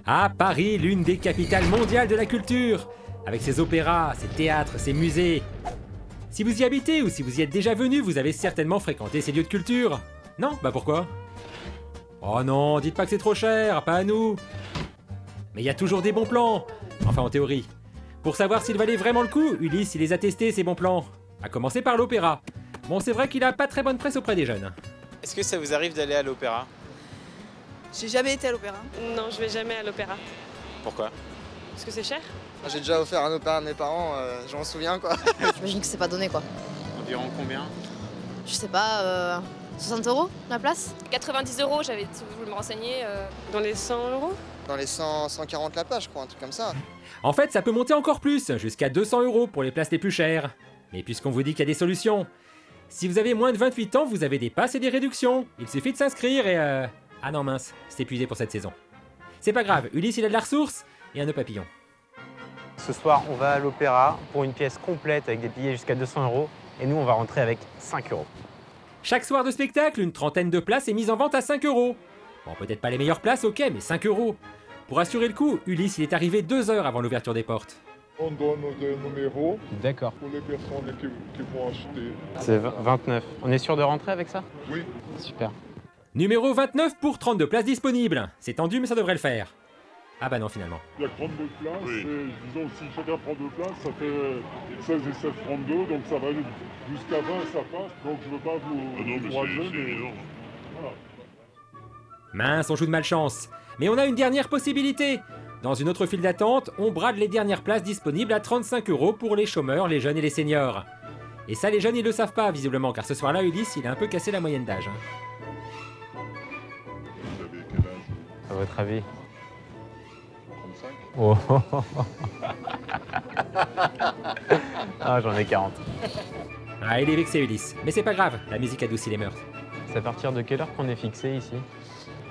Ah, Paris, l'une des capitales mondiales de la culture, avec ses opéras, ses théâtres, ses musées. Si vous y habitez ou si vous y êtes déjà venu, vous avez certainement fréquenté ces lieux de culture. Non? Bah pourquoi? Oh non, dites pas que c'est trop cher, pas à nous. Mais il y a toujours des bons plans, enfin en théorie. Pour savoir s'ils valaient vraiment le coup, Ulysse il les a testés ces bons plans. À commencer par l'opéra. Bon, c'est vrai qu'il a pas très bonne presse auprès des jeunes. Est-ce que ça vous arrive d'aller à l'opéra? J'ai jamais été à l'opéra. Non, je vais jamais à l'opéra. Pourquoi? Parce que c'est cher. J'ai déjà offert un opéra à mes parents, je m'en souviens quoi. J'imagine que c'est pas donné quoi. Environ combien? Je sais pas, 60 € la place? 90 €, j'avais voulu me renseigner. Dans les 100 €. Dans les 100, 140 la plage, je crois, un truc comme ça. En fait, ça peut monter encore plus, jusqu'à 200 € pour les places les plus chères. Mais puisqu'on vous dit qu'il y a des solutions, si vous avez moins de 28 ans, vous avez des passes et des réductions. Il suffit de s'inscrire et Ah non mince, c'est épuisé pour cette saison. C'est pas grave, Ulysse il a de la ressource et un nœud papillon. Ce soir, on va à l'opéra pour une pièce complète avec des billets jusqu'à 200 € et nous, on va rentrer avec 5 €. Chaque soir de spectacle, une trentaine de places est mise en vente à 5 €. Bon, peut-être pas les meilleures places, ok, mais 5 €. Pour assurer le coup, Ulysse il est arrivé 2 heures avant l'ouverture des portes. On donne des numéros D'accord. pour les personnes qui vont acheter. C'est 29. On est sûr de rentrer avec ça? Oui. Super. Numéro 29 pour 32 places disponibles. C'est tendu, mais ça devrait le faire. Ah bah non, finalement. Il y a 32 places, et disons si chacun prend 2 places, ça fait 16 et 7, 32, donc ça va jusqu'à 20 ça passe, donc je veux pas vous encourager, mais voilà. Mince, on joue de malchance. Mais on a une dernière possibilité. Dans une autre file d'attente, on brade les dernières places disponibles à 35 € pour les chômeurs, les jeunes et les seniors. Et ça, les jeunes, ils le savent pas, visiblement, car ce soir-là, Ulysse, il a un peu cassé la moyenne d'âge. Vous avez quel âge? À votre avis? 35? Oh. Ah, j'en ai 40. Ah, il est vexé, Ulysse. Mais c'est pas grave, la musique adoucit les mœurs. C'est à partir de quelle heure qu'on est fixé ici?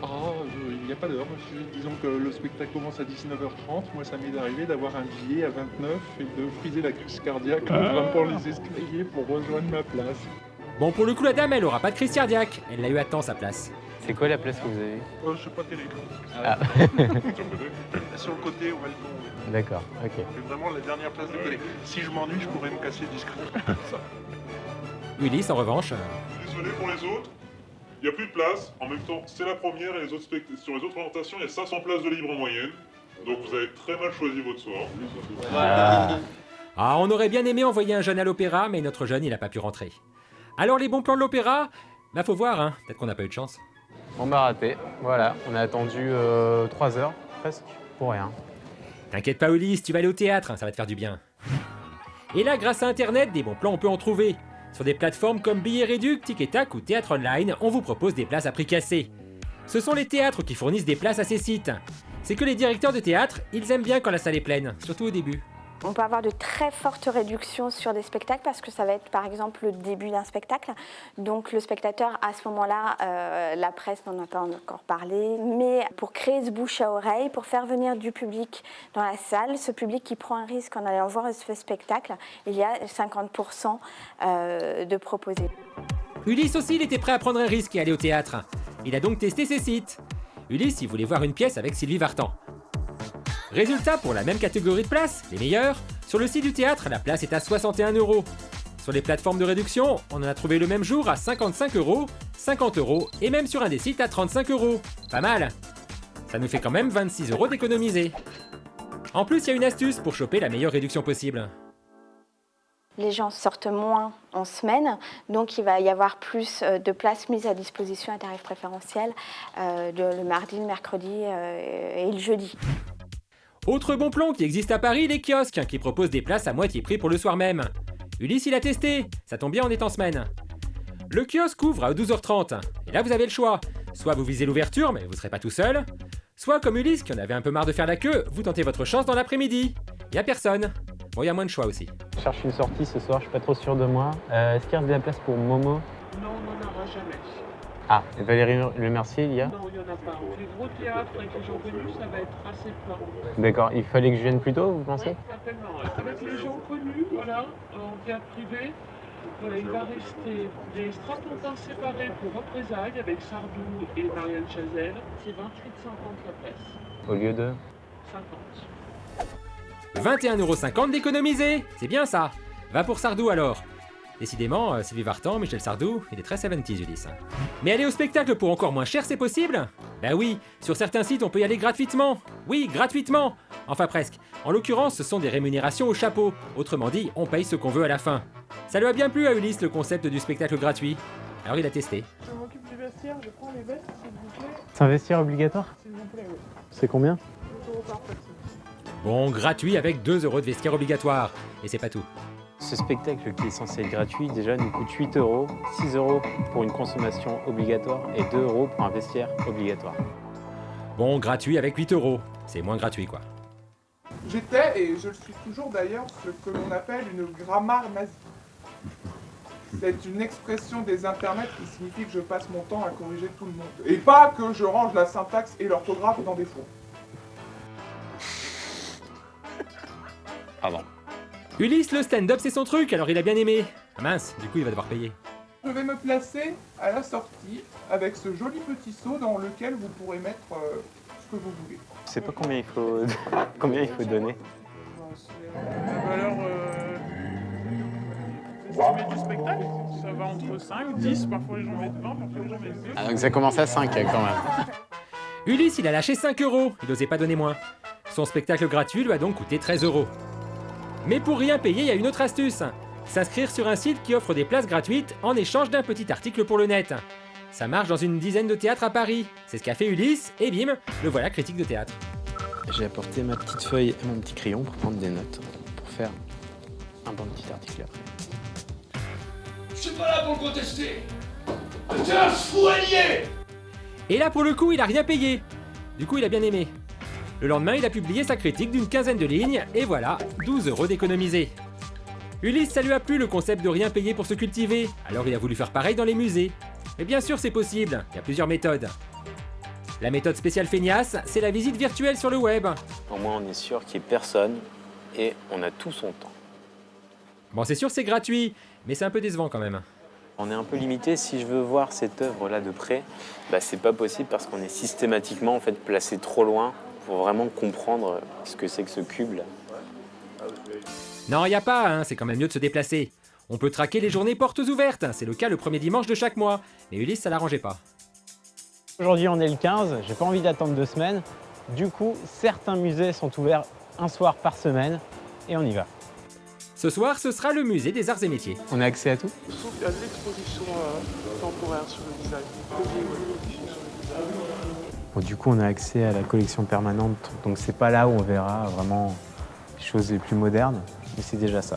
Il n'y a pas d'heure. Disons que le spectacle commence à 19h30. Moi, ça m'est arrivé d'avoir un billet à 29 et de friser la crise cardiaque en grimpant les escaliers pour rejoindre ma place. Bon, pour le coup, la dame, elle aura pas de crise cardiaque. Elle l'a eu à temps, sa place. C'est quoi la place que vous avez eue? Je suis pas terrible. Ah. Sur le côté, on va le tomber. D'accord, ok. C'est vraiment la dernière place de côté. Si je m'ennuie, je pourrais me casser discrètement. Ulysse, en revanche... Désolé pour les autres, il n'y a plus de place. En même temps, c'est la première et sur les autres présentations, il y a 500 places de libre en moyenne. Donc vous avez très mal choisi votre soir. Ah, on aurait bien aimé envoyer un jeune à l'opéra, mais notre jeune, il a pas pu rentrer. Alors, les bons plans de l'opéra? Bah, faut voir, hein. Peut-être qu'on n'a pas eu de chance. On m'a raté. Voilà, on a attendu 3 heures, presque, pour rien. T'inquiète pas, Ulysse, tu vas aller au théâtre, hein, ça va te faire du bien. Et là, grâce à Internet, des bons plans, on peut en trouver. Sur des plateformes comme Billets Réduc, Tic et Tac ou Théâtre Online, on vous propose des places à prix cassé. Ce sont les théâtres qui fournissent des places à ces sites. C'est que les directeurs de théâtre, ils aiment bien quand la salle est pleine, surtout au début. On peut avoir de très fortes réductions sur des spectacles parce que ça va être par exemple le début d'un spectacle. Donc le spectateur, à ce moment-là, la presse n'en a pas encore parlé, mais pour créer ce bouche à oreille, pour faire venir du public dans la salle, ce public qui prend un risque en allant voir ce spectacle, il y a 50% de proposés. Ulysse aussi, il était prêt à prendre un risque et aller au théâtre. Il a donc testé ces sites. Ulysse, il voulait voir une pièce avec Sylvie Vartan. Résultat, pour la même catégorie de places, les meilleures, sur le site du théâtre, la place est à 61 €. Sur les plateformes de réduction, on en a trouvé le même jour à 55 €, 50 € et même sur un des sites à 35 €. Pas mal. Ça nous fait quand même 26 € d'économiser. En plus, il y a une astuce pour choper la meilleure réduction possible. Les gens sortent moins en semaine, donc il va y avoir plus de places mises à disposition à tarif préférentiel le mardi, le mercredi et le jeudi. Autre bon plan qui existe à Paris, les kiosques, qui proposent des places à moitié prix pour le soir même. Ulysse, il a testé, ça tombe bien, on est en semaine. Le kiosque ouvre à 12h30, et là vous avez le choix. Soit vous visez l'ouverture, mais vous serez pas tout seul. Soit comme Ulysse, qui en avait un peu marre de faire la queue, vous tentez votre chance dans l'après-midi. Y a personne. Bon, y a moins de choix aussi. Je cherche une sortie ce soir, je suis pas trop sûr de moi. Est-ce qu'il y a de la place pour Momo? Non, on n'en aura jamais. Ah, et Valérie Le Mercier, il y a? Non, il n'y en a pas. Les gros théâtres avec les gens connus, ça va être assez plein. D'accord, il fallait que je vienne plus tôt, vous pensez? Oui, certainement. Avec les gens connus, voilà, en théâtre privé, il va rester des strapontins séparés pour représailles avec Sardou et Marianne Chazelle. C'est 28,50 la place. au lieu de... 21,50 € d'économiser. C'est bien ça. Va pour Sardou alors. Décidément, Sylvie Vartan, Michel Sardou, il est très 70s, Ulysse. Mais aller au spectacle pour encore moins cher, c'est possible? Bah oui, sur certains sites, on peut y aller gratuitement. Oui, gratuitement. Enfin presque. En l'occurrence, ce sont des rémunérations au chapeau. Autrement dit, on paye ce qu'on veut à la fin. Ça lui a bien plu à Ulysse, le concept du spectacle gratuit. Alors il a testé. Je m'occupe du vestiaire, je prends les vestes, s'il vous plaît. C'est un vestiaire obligatoire? S'il vous plaît, oui. C'est combien? 2 € par personne. Bon, gratuit avec 2 € de vestiaire obligatoire. Et c'est pas tout. Ce spectacle qui est censé être gratuit, déjà nous coûte 8 €, 6 € pour une consommation obligatoire et 2 € pour un vestiaire obligatoire. Bon, gratuit avec 8 €. C'est moins gratuit quoi. J'étais, et je le suis toujours d'ailleurs, ce que l'on appelle une grammaire nazie. C'est une expression des internets qui signifie que je passe mon temps à corriger tout le monde. Et pas que je range la syntaxe et l'orthographe dans des fours. Pardon. Ulysse, le stand-up c'est son truc, alors il a bien aimé. Ah mince, du coup il va devoir payer. Je vais me placer à la sortie avec ce joli petit seau dans lequel vous pourrez mettre ce que vous voulez. Je sais pas combien il faut, combien il faut donner. La valeur estimée du spectacle, ça va entre 5, 10, parfois les gens mettent 20, parfois les gens mettent 2. Ah, donc ça commence à 5 quand même. Ulysse, il a lâché 5 €, il n'osait pas donner moins. Son spectacle gratuit lui a donc coûté 13 €. Mais pour rien payer, il y a une autre astuce. S'inscrire sur un site qui offre des places gratuites en échange d'un petit article pour le net. Ça marche dans une dizaine de théâtres à Paris. C'est ce qu'a fait Ulysse, et bim, le voilà critique de théâtre. J'ai apporté ma petite feuille et mon petit crayon pour prendre des notes, pour faire un bon petit article après. Je suis pas là pour le contester. T'es un fou allié. Et là pour le coup, il a rien payé. Du coup, il a bien aimé. Le lendemain, il a publié sa critique d'une quinzaine de lignes, et voilà, 12 € d'économisés. Ulysse, ça lui a plu le concept de rien payer pour se cultiver, alors il a voulu faire pareil dans les musées. Mais bien sûr, c'est possible, il y a plusieurs méthodes. La méthode spéciale feignasse, c'est la visite virtuelle sur le web. Au moins, on est sûr qu'il n'y ait personne et on a tout son temps. Bon, c'est sûr, c'est gratuit, mais c'est un peu décevant quand même. On est un peu limité. Si je veux voir cette œuvre-là de près, bah, c'est pas possible parce qu'on est systématiquement en fait, placé trop loin pour vraiment comprendre ce que c'est que ce cube-là. Non, y a pas, hein, c'est quand même mieux de se déplacer. On peut traquer les journées portes ouvertes, c'est le cas le premier dimanche de chaque mois. Mais Ulysse, ça l'arrangeait pas. Aujourd'hui, on est le 15, j'ai pas envie d'attendre 2 semaines. Du coup, certains musées sont ouverts un soir par semaine et on y va. Ce soir, ce sera le musée des arts et métiers. On a accès à tout? Sauf qu'il y a l'exposition temporaire sur le design. Bon, du coup, on a accès à la collection permanente, donc c'est pas là où on verra vraiment les choses les plus modernes, mais c'est déjà ça.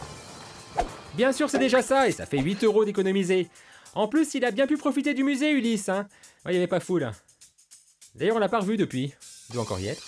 Bien sûr, c'est déjà ça, et ça fait 8 € d'économiser. En plus, il a bien pu profiter du musée, Ulysse, hein. Ouais, il n'y avait pas foule. D'ailleurs, on l'a pas revu depuis. Il doit encore y être.